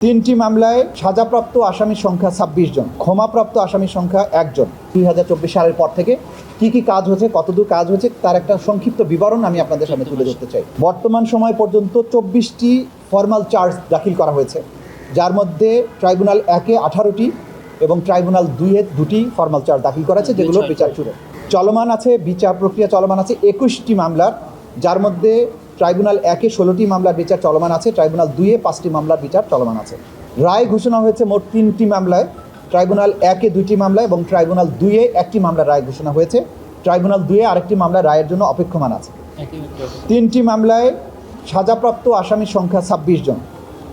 তিনটি মামলায় সাজাপ্রাপ্ত আসামির সংখ্যা ২৬ জন, ক্ষমাপ্রাপ্ত আসামির সংখ্যা ১ জন। ২০২৪ সালের পর থেকে কি কাজ হয়েছে, কতদূর কাজ হয়েছে তার একটা সংক্ষিপ্ত বিবরণ আমি আপনাদের সামনে তুলে ধরতে চাই। বর্তমান সময় পর্যন্ত ২৪টি ফর্মাল চার্জ দাখিল করা হয়েছে, যার মধ্যে ট্রাইব্যুনাল ১-এ ১৮টি এবং ট্রাইব্যুনাল ২-এ 2টি ফর্মাল চার্জ দাখিল করা আছে, যেগুলো বিচার চলমান আছে। বিচার প্রক্রিয়া চলমান আছে ২১টি মামলার, যার মধ্যে ট্রাইব্যুনাল ১-এ 16টি মামলার বিচার চলমান আছে, ট্রাইব্যুনাল 2-এ 5টি মামলার বিচার চলমান আছে। রায় ঘোষণা হয়েছে মোট 3টি মামলায়, ট্রাইব্যুনাল 1-এ 2টি মামলায় এবং ট্রাইব্যুনাল 2-এ 1টি মামলার রায় ঘোষণা হয়েছে। ট্রাইব্যুনাল 2-এ আরেকটি মামলার রায়ের জন্য অপেক্ষমান আছে। 3টি মামলায় সাজাপ্রাপ্ত আসামির সংখ্যা 26 জন,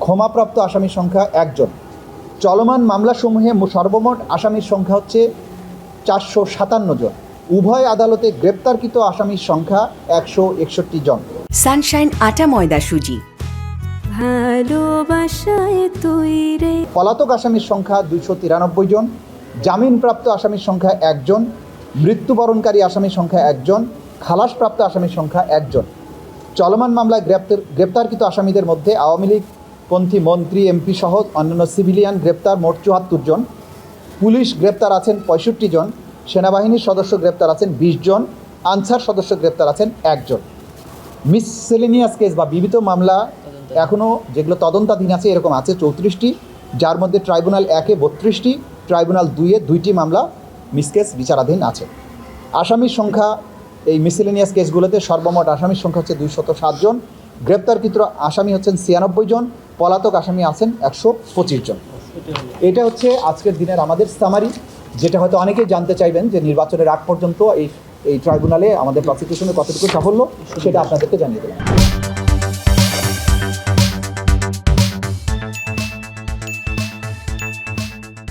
ক্ষমাপ্রাপ্ত আসামির সংখ্যা 1 জন। চলমান মামলাসমূহে সর্বমোট আসামির সংখ্যা হচ্ছে 457 জন। উভয় আদালতে গ্রেপ্তারকৃত আসামির সংখ্যা 161 জন। সানশাইন আটা ময়দা সুজি। ভালোবাসায় তৈরি। পলাতক আসামির সংখ্যা 293 জন। জামিনপ্রাপ্ত আসামির সংখ্যা 1 জন। মৃত্যুবরণকারী আসামির সংখ্যা 1 জন। খালাসপ্রাপ্ত আসামির সংখ্যা 1 জন। চলমান মামলায় গ্রেপ্তারকৃত আসামিদের মধ্যে আওয়ামী লীগপন্থী মন্ত্রী, এমপি সহ অন্যান্য সিভিলিয়ান গ্রেপ্তার মোট 74 জন। পুলিশ গ্রেপ্তার আছেন 65 জন। সেনাবাহিনীর সদস্য গ্রেপ্তার আছেন 20 জন। আনসার সদস্য গ্রেপ্তার আছেন 1 জন। মিসসেলেনিয়াস কেস বা বিবিধ মামলা এখনও যেগুলো তদন্তাধীন আছে এরকম আছে 34টি, যার মধ্যে ট্রাইব্যুনাল 1-এ 32টি, ট্রাইব্যুনাল 2-এ 2টি মামলা মিসকেস বিচারাধীন আছে। আসামির সংখ্যা এই মিসেলেনিয়াস কেসগুলোতে সর্বমোট আসামির সংখ্যা হচ্ছে 207 জন। গ্রেপ্তারকৃত আসামি হচ্ছেন 96 জন। পলাতক আসামি আছেন 125 জন। এটা হচ্ছে আজকের দিনের আমাদের সামারি, যেটা হয়তো অনেকেই জানতে চাইবেন যে নির্বাচনের আগ পর্যন্ত এই ট্রাইব্যুনালে আমাদের প্রসিকিউশনের কতটুকু সাফল্য, সেটা আপনাদেরকে জানিয়ে দিলাম।